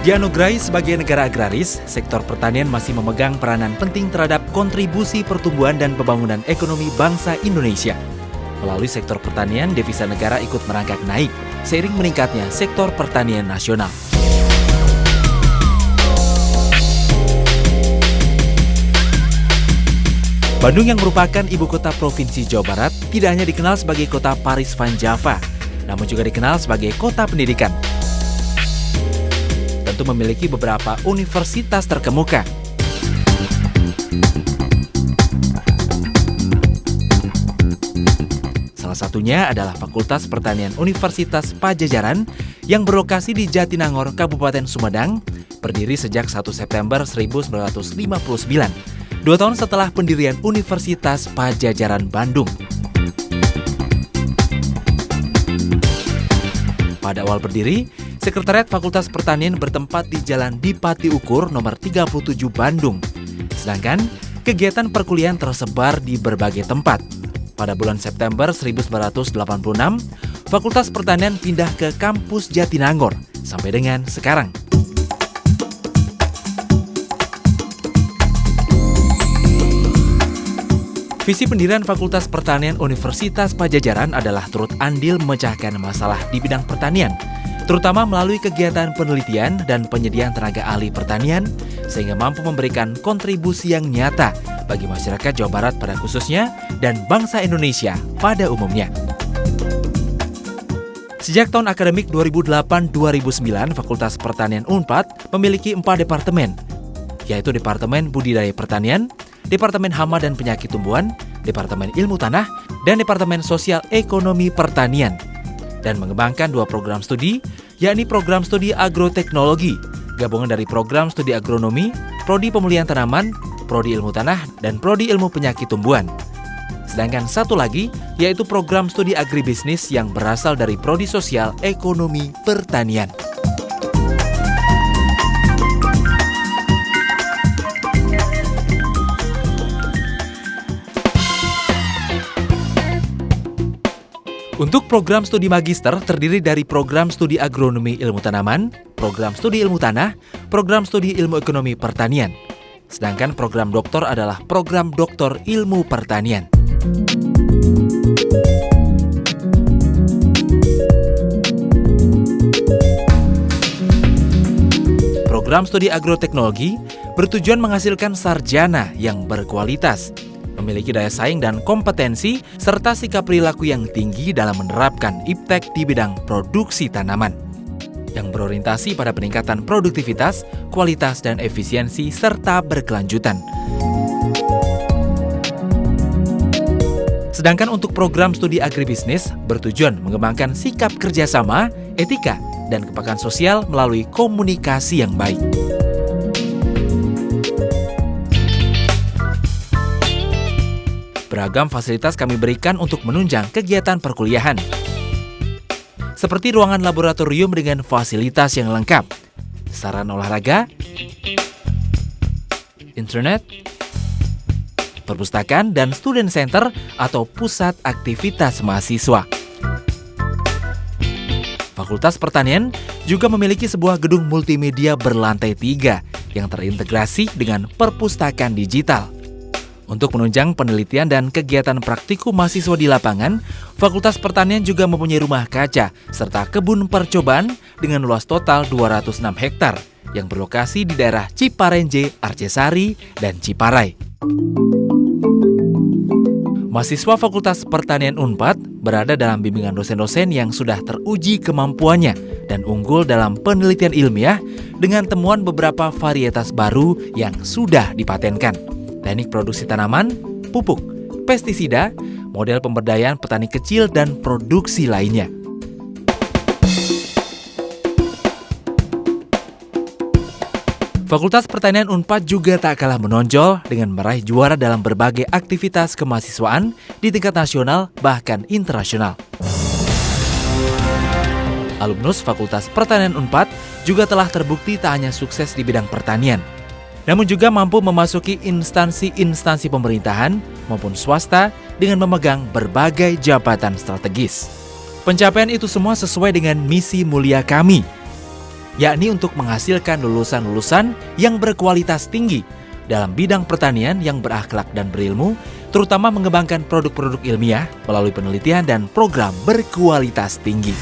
Dianugerahi sebagai negara agraris, sektor pertanian masih memegang peranan penting terhadap kontribusi pertumbuhan dan pembangunan ekonomi bangsa Indonesia. Melalui sektor pertanian, devisa negara ikut merangkak naik, seiring meningkatnya sektor pertanian nasional. Bandung yang merupakan ibu kota Provinsi Jawa Barat tidak hanya dikenal sebagai kota Paris Van Java, namun juga dikenal sebagai kota pendidikan. Tentu memiliki beberapa universitas terkemuka. Salah satunya adalah Fakultas Pertanian Universitas Padjadjaran yang berlokasi di Jatinangor, Kabupaten Sumedang, berdiri sejak 1 September 1959, 2 tahun setelah pendirian Universitas Padjadjaran Bandung. Pada awal berdiri, Sekretariat Fakultas Pertanian bertempat di Jalan Dipati Ukur nomor 37 Bandung. Sedangkan kegiatan perkuliahan tersebar di berbagai tempat. Pada bulan September 1986, Fakultas Pertanian pindah ke kampus Jatinangor sampai dengan sekarang. Visi pendirian Fakultas Pertanian Universitas Padjadjaran adalah turut andil memecahkan masalah di bidang pertanian, terutama melalui kegiatan penelitian dan penyediaan tenaga ahli pertanian, sehingga mampu memberikan kontribusi yang nyata bagi masyarakat Jawa Barat pada khususnya dan bangsa Indonesia pada umumnya. Sejak tahun akademik 2008-2009, Fakultas Pertanian Unpad memiliki 4 departemen, yaitu Departemen Budidaya Pertanian, Departemen Hama dan Penyakit Tumbuhan, Departemen Ilmu Tanah, dan Departemen Sosial Ekonomi Pertanian, dan mengembangkan 2 program studi, yakni program studi agroteknologi, gabungan dari program studi agronomi, prodi pemulihan tanaman, prodi ilmu tanah, dan prodi ilmu penyakit tumbuhan. Sedangkan satu lagi, yaitu program studi agribisnis yang berasal dari prodi sosial ekonomi pertanian. Untuk program studi magister terdiri dari program studi agronomi ilmu tanaman, program studi ilmu tanah, program studi ilmu ekonomi pertanian. Sedangkan program doktor adalah program doktor ilmu pertanian. Program studi agroteknologi bertujuan menghasilkan sarjana yang berkualitas, memiliki daya saing dan kompetensi, serta sikap perilaku yang tinggi dalam menerapkan iptek di bidang produksi tanaman, yang berorientasi pada peningkatan produktivitas, kualitas, dan efisiensi, serta berkelanjutan. Sedangkan untuk program studi agribisnis bertujuan mengembangkan sikap kerjasama, etika, dan kepekaan sosial melalui komunikasi yang baik. Beragam fasilitas kami berikan untuk menunjang kegiatan perkuliahan, seperti ruangan laboratorium dengan fasilitas yang lengkap, sarana olahraga, internet, perpustakaan, dan student center atau pusat aktivitas mahasiswa. Fakultas Pertanian juga memiliki sebuah gedung multimedia berlantai 3 yang terintegrasi dengan perpustakaan digital. Untuk menunjang penelitian dan kegiatan praktikum mahasiswa di lapangan, Fakultas Pertanian juga mempunyai rumah kaca serta kebun percobaan dengan luas total 206 hektar yang berlokasi di daerah Ciparenje, Arcesari, dan Ciparai. Mahasiswa Fakultas Pertanian Unpad berada dalam bimbingan dosen-dosen yang sudah teruji kemampuannya dan unggul dalam penelitian ilmiah dengan temuan beberapa varietas baru yang sudah dipatenkan, teknik produksi tanaman, pupuk, pestisida, model pemberdayaan petani kecil, dan produksi lainnya. Fakultas Pertanian Unpad juga tak kalah menonjol dengan meraih juara dalam berbagai aktivitas kemahasiswaan di tingkat nasional bahkan internasional. Alumnus Fakultas Pertanian Unpad juga telah terbukti tak hanya sukses di bidang pertanian, namun juga mampu memasuki instansi-instansi pemerintahan maupun swasta dengan memegang berbagai jabatan strategis. Pencapaian itu semua sesuai dengan misi mulia kami, yakni untuk menghasilkan lulusan-lulusan yang berkualitas tinggi dalam bidang pertanian yang berakhlak dan berilmu, terutama mengembangkan produk-produk ilmiah melalui penelitian dan program berkualitas tinggi.